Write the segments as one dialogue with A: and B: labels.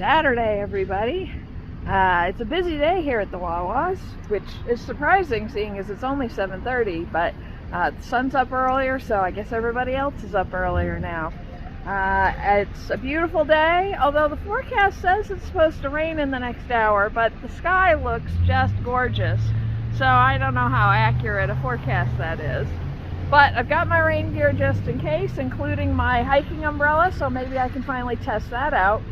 A: Saturday, everybody. It's a busy day here at the Wawas, which is surprising seeing as it's only 7:30, but the sun's up earlier, so I guess everybody else is up earlier now. It's a beautiful day, although the forecast says it's supposed to rain in the next hour, but the sky looks just gorgeous, so I don't know how accurate a forecast that is. But I've got my rain gear just in case, including my hiking umbrella, so maybe I can finally test that out.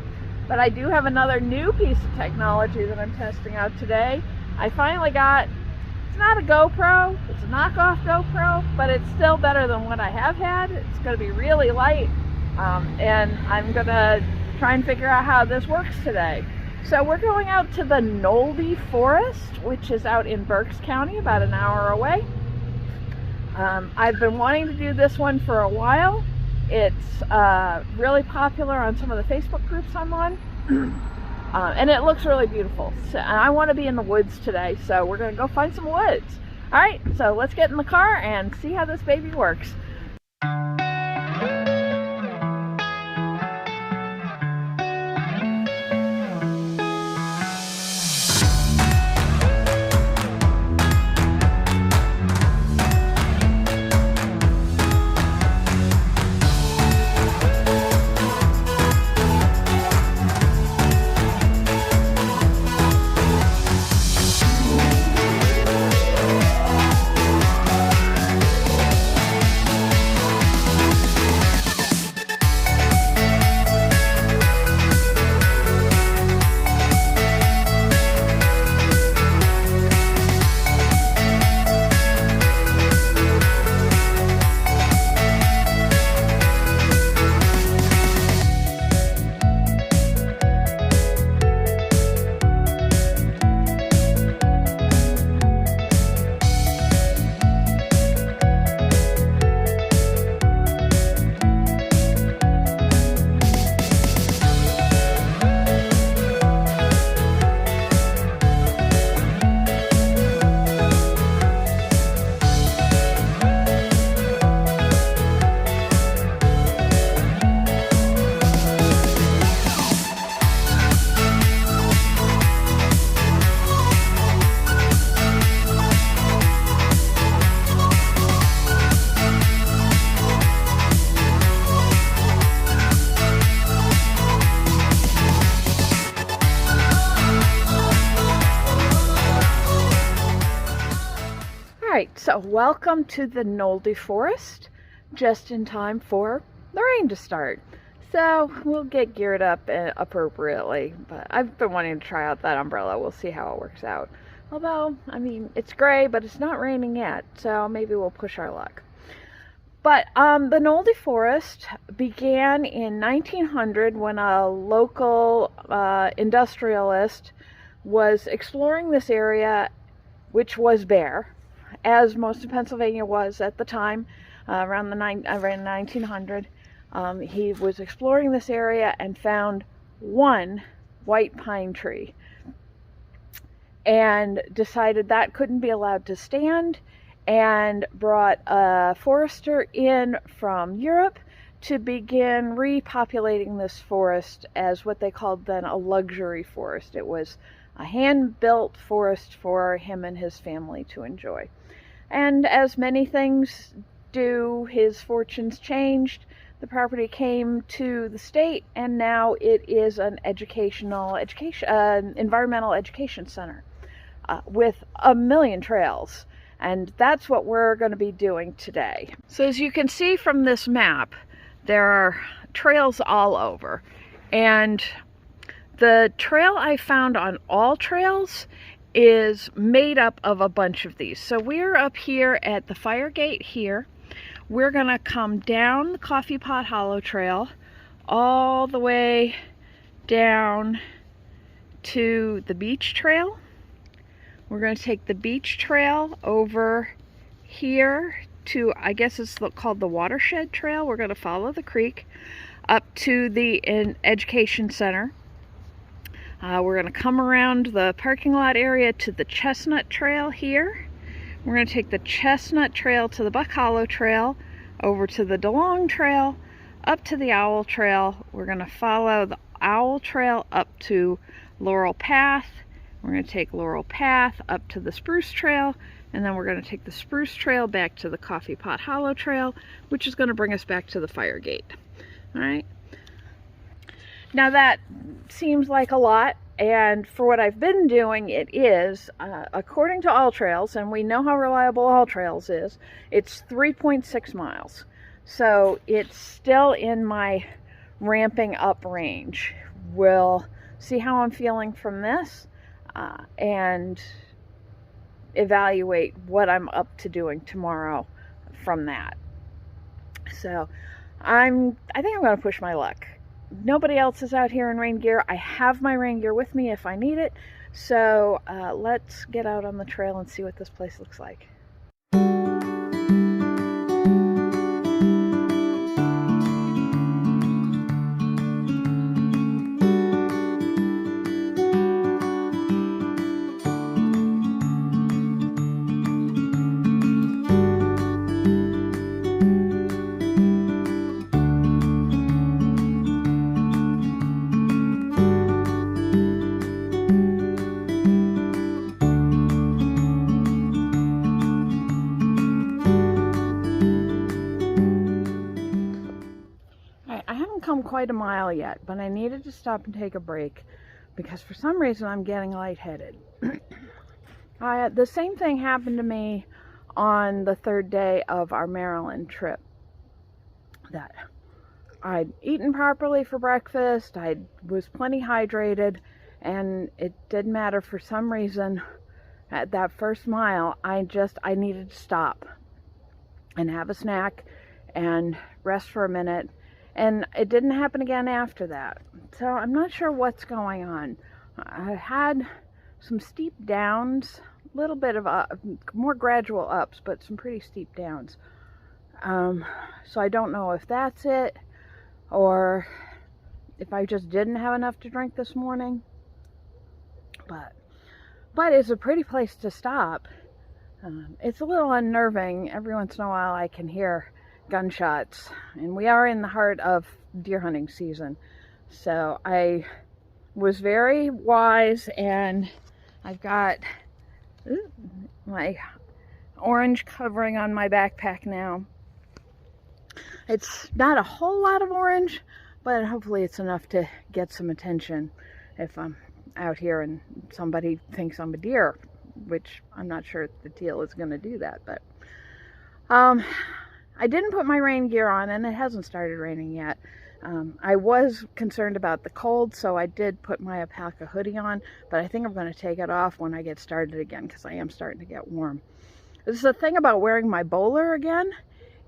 A: But I do have another new piece of technology that I'm testing out today. I finally got, it's not a GoPro, it's a knockoff GoPro, but it's still better than what I have had. It's going to be really light, and I'm going to try and figure out how this works today. So we're going out to the Nolde Forest, which is out in Berks County, about an hour away. I've been wanting to do this one for a while. It's really popular on some of the Facebook groups I'm on, and it looks really beautiful. So, and I want to be in the woods today, so we're going to go find some woods. All right, so let's get in the car and see how this baby works. Alright, so welcome to the Nolde Forest, just in time for the rain to start. So we'll get geared up appropriately, but I've been wanting to try out that umbrella. We'll see how it works out. Although, I mean, it's gray, but it's not raining yet, so maybe we'll push our luck. But the Nolde Forest began in 1900 when a local industrialist was exploring this area, which was bare, as most of Pennsylvania was at the time, around 1900. He was exploring this area and found one white pine tree and decided that couldn't be allowed to stand, and brought a forester in from Europe to begin repopulating this forest as what they called then a luxury forest. It was a hand-built forest for him and his family to enjoy. And as many things do, his fortunes changed. The property came to the state, and now it is an environmental education center with a million trails. And that's what we're going to be doing today. So as you can see from this map, there are trails all over. And the trail I found on All Trails is made up of a bunch of these. So we're up here at the fire gate here. We're gonna come down the Coffee Pot Hollow Trail all the way down to the beach trail. We're gonna take the beach trail over here to, I guess it's called the Watershed Trail. We're gonna follow the creek up to the education center. We're going to come around the parking lot area to the Chestnut Trail here. We're going to take the Chestnut Trail to the Buck Hollow Trail, over to the DeLong Trail, up to the Owl Trail. We're going to follow Owl Trail up to Laurel Path. We're going to take Laurel Path up to the Spruce Trail, and then we're going to take the Spruce Trail back to the Coffee Pot Hollow Trail, which is going to bring us back to the fire gate. All right. Now that seems like a lot, and for what I've been doing, it is, according to All Trails, and we know how reliable All Trails is, it's 3.6 miles. So it's still in my ramping up range. We'll see how I'm feeling from this and evaluate what I'm up to doing tomorrow from that. So I think I'm going to push my luck. Nobody else is out here in rain gear. I have my rain gear with me if I need it. So let's get out on the trail and see what this place looks like. Come quite a mile yet, but I needed to stop and take a break because for some reason I'm getting lightheaded. The same thing happened to me on the third day of our Maryland trip. That I'd eaten properly for breakfast, I was plenty hydrated, and it didn't matter for some reason at that first mile. I needed to stop and have a snack and rest for a minute. And it didn't happen again after that. So I'm not sure what's going on. I had some steep downs, a little bit of more gradual ups, but some pretty steep downs. So I don't know if that's it, or if I just didn't have enough to drink this morning. But it's a pretty place to stop. It's a little unnerving. Every once in a while I can hear gunshots, and we are in the heart of deer hunting season. So I was very wise, and I've got my orange covering on my backpack now. It's not a whole lot of orange, but hopefully it's enough to get some attention if I'm out here and somebody thinks I'm a deer, which I'm not sure the teal is going to do that. But I didn't put my rain gear on, and it hasn't started raining yet. I was concerned about the cold, so I did put my alpaca hoodie on, but I think I'm going to take it off when I get started again, because I am starting to get warm. This is the thing about wearing my bowler again,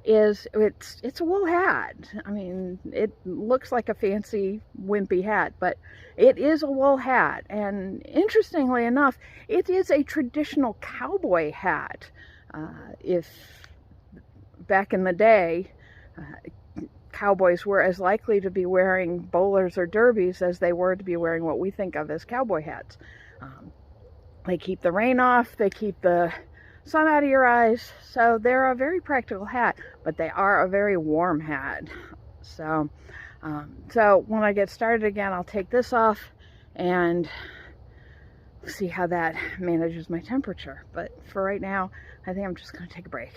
A: is it's a wool hat. I mean, it looks like a fancy wimpy hat, but it is a wool hat, and interestingly enough, it is a traditional cowboy hat. If back in the day, cowboys were as likely to be wearing bowlers or derbies as they were to be wearing what we think of as cowboy hats. They keep the rain off, they keep the sun out of your eyes, so they're a very practical hat, but they are a very warm hat. So when I get started again, I'll take this off and see how that manages my temperature. But for right now, I think I'm just going to take a break.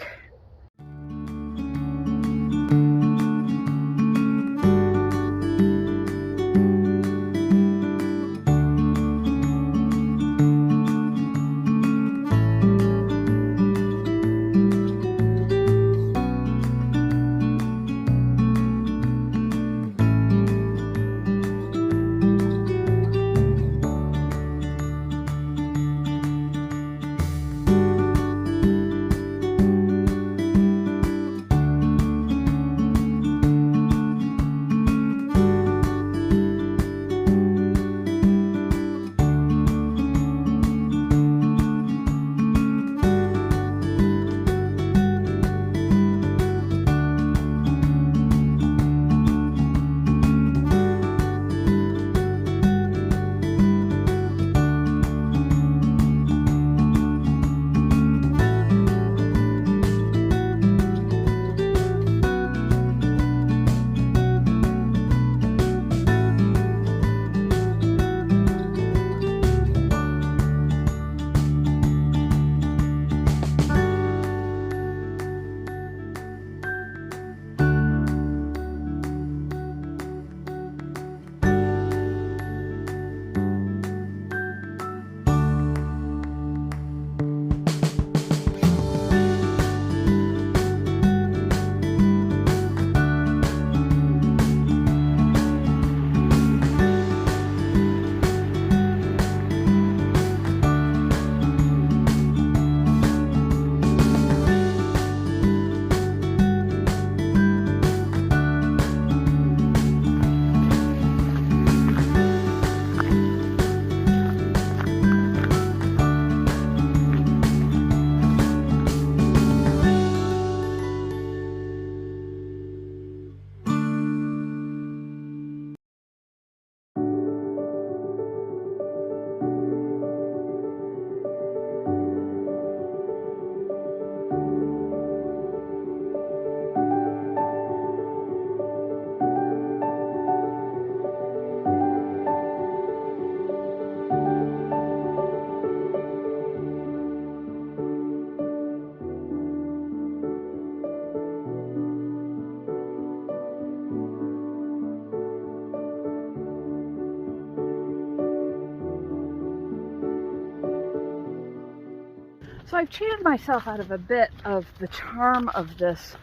A: So I've cheated myself out of a bit of the charm of this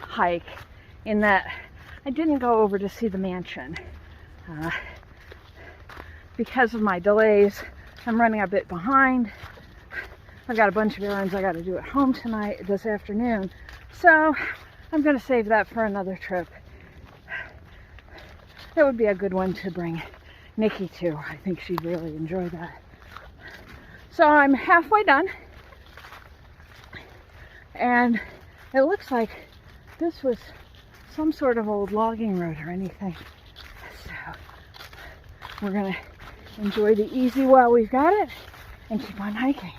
A: hike in that I didn't go over to see the mansion. Because of my delays, I'm running a bit behind. I've got a bunch of errands I got to do at home this afternoon. So I'm going to save that for another trip. That would be a good one to bring Nikki to. I think she'd really enjoy that. So I'm halfway done. And it looks like this was some sort of old logging road or anything. So we're going to enjoy the easy while we've got it and keep on hiking.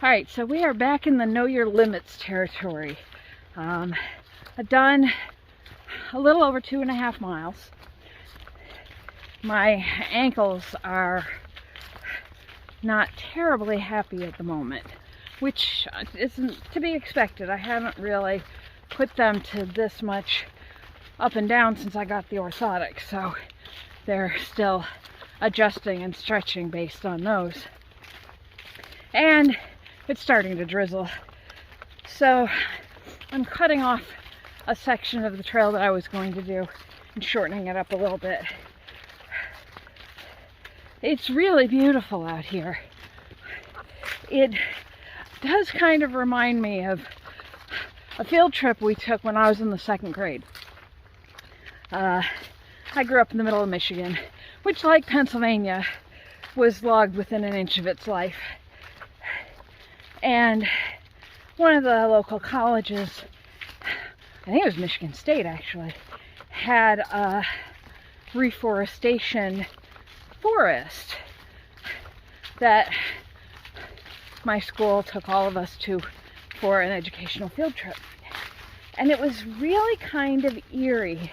A: Alright, so we are back in the Know Your Limits territory. I've done a little over 2.5 miles. My ankles are not terribly happy at the moment, which isn't to be expected. I haven't really put them to this much up and down since I got the orthotic, so they're still adjusting and stretching based on those. And it's starting to drizzle. So I'm cutting off a section of the trail that I was going to do and shortening it up a little bit. It's really beautiful out here. It does kind of remind me of a field trip we took when I was in the 2nd grade. I grew up in the middle of Michigan, which, like Pennsylvania, was logged within an inch of its life. And one of the local colleges, I think it was Michigan State actually, had a reforestation forest that my school took all of us to for an educational field trip. And it was really kind of eerie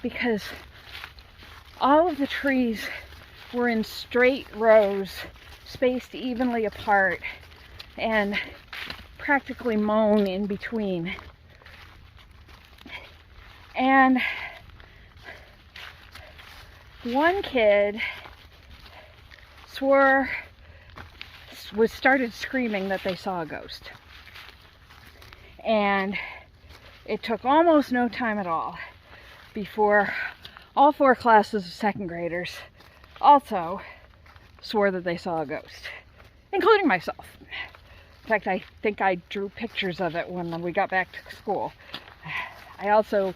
A: because all of the trees were in straight rows, spaced evenly apart, and practically mown in between. And one kid started screaming that they saw a ghost. And it took almost no time at all before all 4 classes of 2nd graders also swore that they saw a ghost, including myself. In fact, I think I drew pictures of it when we got back to school. I also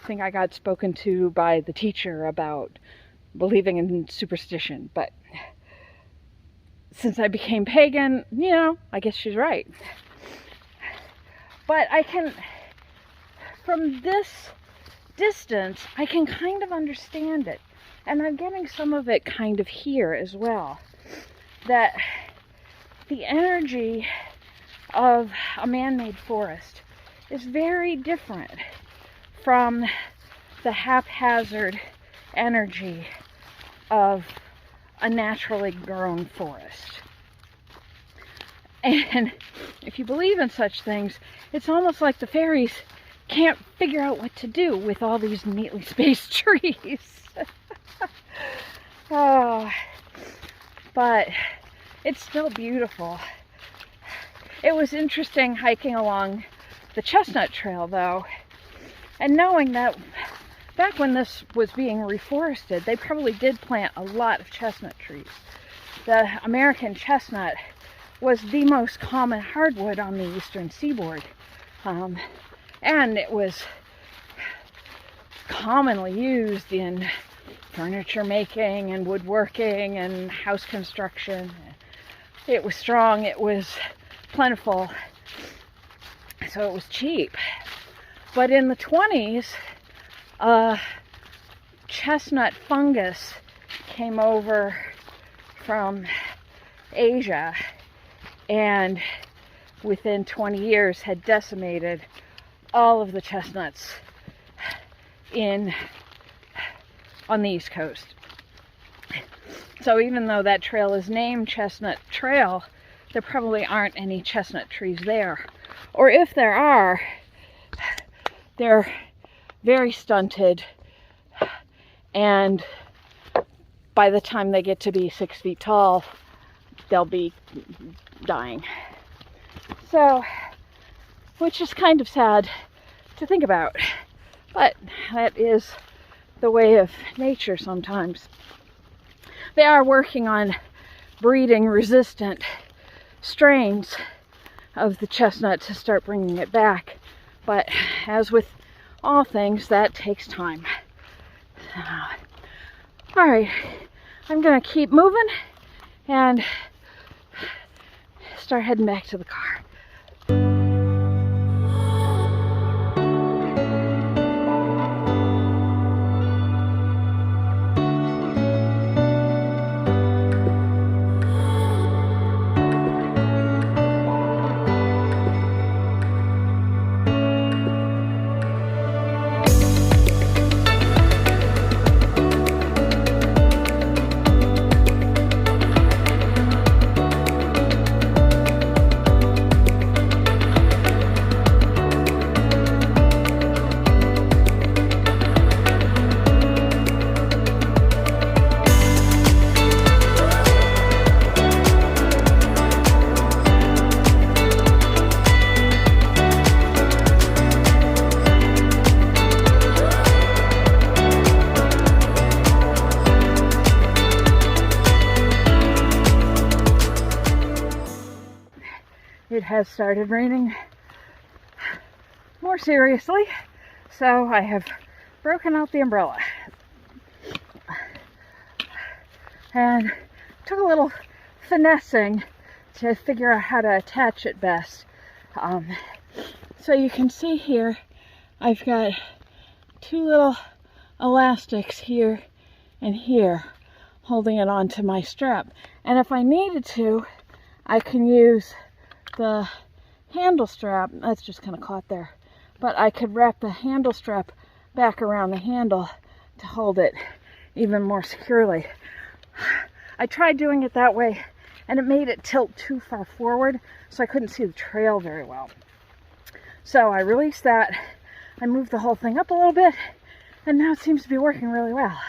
A: think I got spoken to by the teacher about believing in superstition, but since I became pagan, you know, I guess she's right. But from this distance, I can kind of understand it. And I'm getting some of it kind of here as well. That the energy of a man-made forest is very different from the haphazard energy of a naturally grown forest. And if you believe in such things, it's almost like the fairies can't figure out what to do with all these neatly spaced trees. Oh, but it's still beautiful. It was interesting hiking along the Chestnut Trail, though, and knowing that back when this was being reforested, they probably did plant a lot of chestnut trees. The American chestnut was the most common hardwood on the eastern seaboard. And it was commonly used in furniture making and woodworking and house construction. It was strong, it was plentiful, so it was cheap. But in the 20s, chestnut fungus came over from Asia and within 20 years had decimated all of the chestnuts on the East Coast. So even though that trail is named Chestnut Trail, there probably aren't any chestnut trees there. Or if there are, they're very stunted, and by the time they get to be 6 feet tall, they'll be dying. So, which is kind of sad to think about, but that is the way of nature sometimes. They are working on breeding resistant strains of the chestnut to start bringing it back, but as with all things, that takes time. All right, I'm gonna keep moving and start heading back to the car. It has started raining more seriously, so I have broken out the umbrella and took a little finessing to figure out how to attach it best. So you can see here I've got two little elastics here and here holding it onto my strap, and if I needed to, I can use the handle strap. That's just kind of caught there, but I could wrap the handle strap back around the handle to hold it even more securely. I tried doing it that way and it made it tilt too far forward, so I couldn't see the trail very well. So I released that, I moved the whole thing up a little bit, and now it seems to be working really well.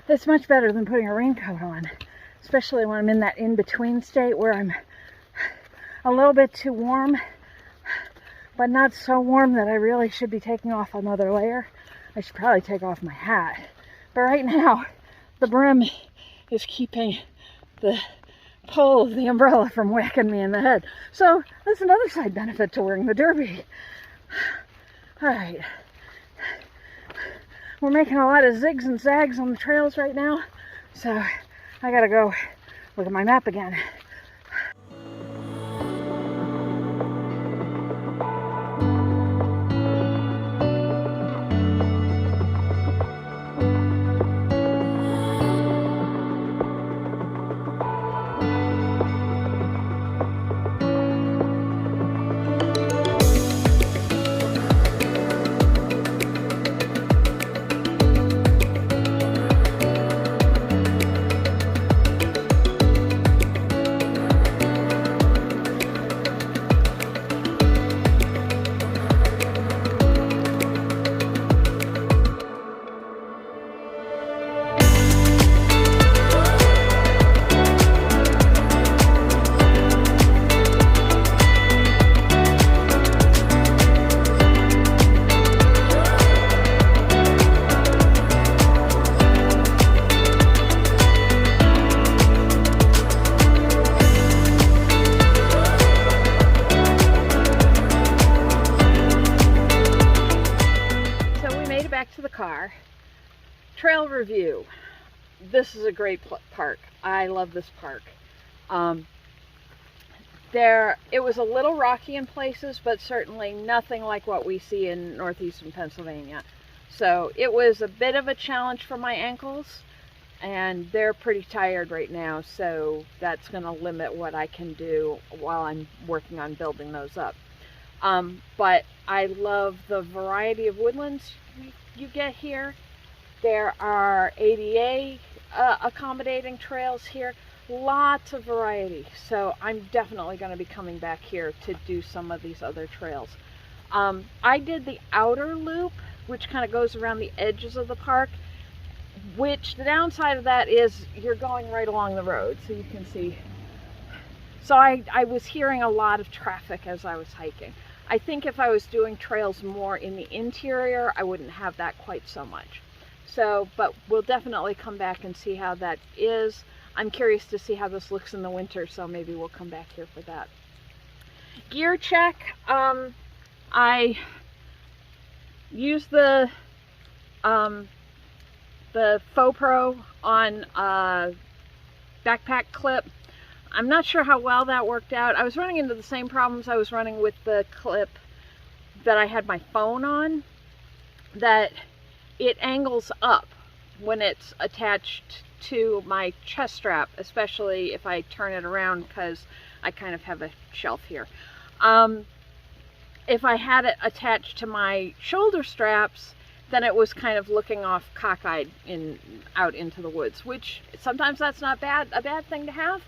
A: It's much better than putting a raincoat on, especially when I'm in that in-between state where I'm a little bit too warm, but not so warm that I really should be taking off another layer. I should probably take off my hat. But right now, the brim is keeping the pole of the umbrella from whacking me in the head. So that's another side benefit to wearing the derby. All right. We're making a lot of zigs and zags on the trails right now, so I gotta go look at my map again. trail review. This is a great park. I love this park. It was a little rocky in places, but certainly nothing like what we see in northeastern Pennsylvania. So it was a bit of a challenge for my ankles, and they're pretty tired right now, so that's going to limit what I can do while I'm working on building those up. But I love the variety of woodlands you get here. There are ADA accommodating trails here. Lots of variety. So I'm definitely going to be coming back here to do some of these other trails. I did the outer loop, which kind of goes around the edges of the park, which the downside of that is you're going right along the road, so you can see. So I was hearing a lot of traffic as I was hiking. I think if I was doing trails more in the interior, I wouldn't have that quite so much. So, but we'll definitely come back and see how that is. I'm curious to see how this looks in the winter, so maybe we'll come back here for that. Gear check. I used the FoPro on a backpack clip. I'm not sure how well that worked out. I was running into the same problems I was running with the clip that I had my phone on, that it angles up when it's attached to my chest strap, especially if I turn it around, because I kind of have a shelf here. If I had it attached to my shoulder straps, then it was kind of looking off cockeyed out into the woods, which sometimes that's not a bad thing to have.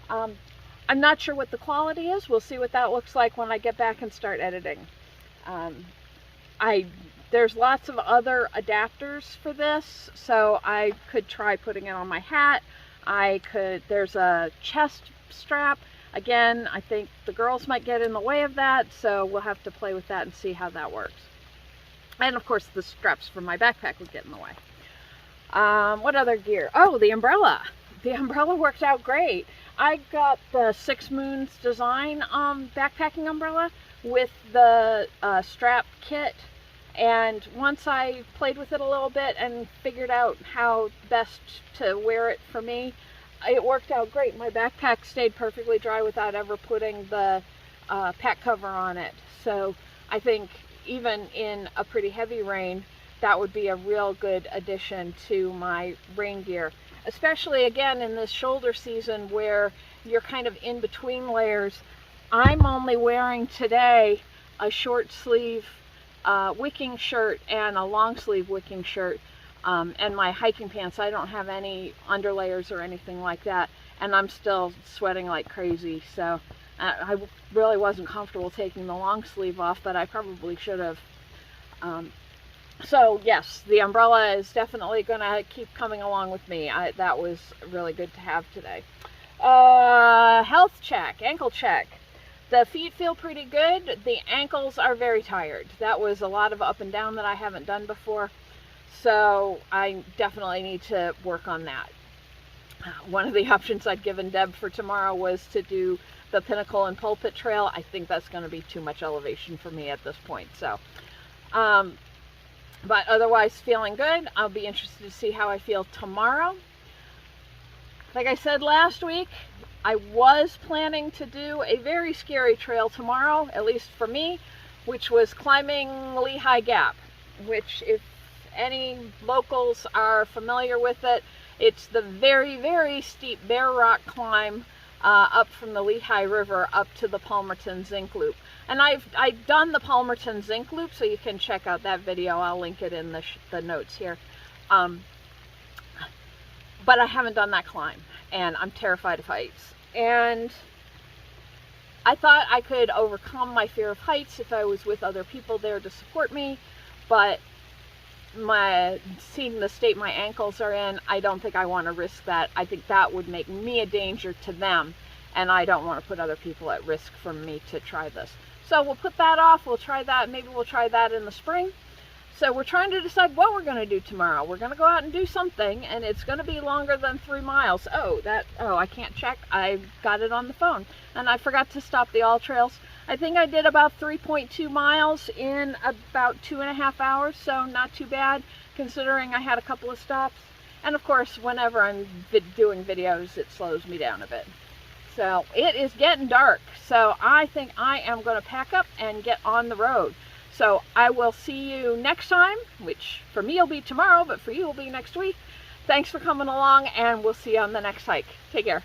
A: I'm not sure what the quality is. We'll see what that looks like when I get back and start editing. There's lots of other adapters for this, so I could try putting it on my hat. There's a chest strap. Again, I think the girls might get in the way of that, so we'll have to play with that and see how that works. And of course, the straps from my backpack would get in the way. What other gear? Oh, the umbrella. The umbrella worked out great. I got the Six Moons design backpacking umbrella with the strap kit. And once I played with it a little bit and figured out how best to wear it for me, it worked out great. My backpack stayed perfectly dry without ever putting the pack cover on it. So I think even in a pretty heavy rain, that would be a real good addition to my rain gear. Especially again in this shoulder season where you're kind of in between layers. I'm only wearing today a short sleeve wicking shirt and a long sleeve wicking shirt, and my hiking pants. I don't have any underlayers or anything like that, and I'm still sweating like crazy, so I really wasn't comfortable taking the long sleeve off, but I probably should have. So yes, the umbrella is definitely going to keep coming along with me. That was really good to have today. Health check, ankle check. The feet feel pretty good. The ankles are very tired. That was a lot of up and down that I haven't done before. So I definitely need to work on that. One of the options I'd given Deb for tomorrow was to do the Pinnacle and Pulpit Trail. I think that's going to be too much elevation for me at this point. So, but otherwise feeling good. I'll be interested to see how I feel tomorrow. Like I said last week, I was planning to do a very scary trail tomorrow, at least for me, which was climbing Lehigh Gap, which if any locals are familiar with it, it's the very, very steep bare rock climb up from the Lehigh River up to the Palmerton Zinc Loop. And I've done the Palmerton Zinc Loop, so you can check out that video. I'll link it in the notes here. But I haven't done that climb, and I'm terrified of heights. And I thought I could overcome my fear of heights if I was with other people there to support me, but seeing the state my ankles are in, I don't think I want to risk that. I think that would make me a danger to them, and I don't want to put other people at risk for me to try this. So we'll put that off. We'll try that. Maybe we'll try that in the spring. So we're trying to decide what we're going to do tomorrow. We're going to go out and do something, and it's going to be longer than 3 miles. Oh, I can't check. I got it on the phone, and I forgot to stop the All Trails. I think I did about 3.2 miles in about 2.5 hours, so not too bad considering I had a couple of stops. And of course, whenever I'm doing videos, it slows me down a bit. So it is getting dark, so I think I am going to pack up and get on the road. So I will see you next time, which for me will be tomorrow, but for you will be next week. Thanks for coming along, and we'll see you on the next hike. Take care.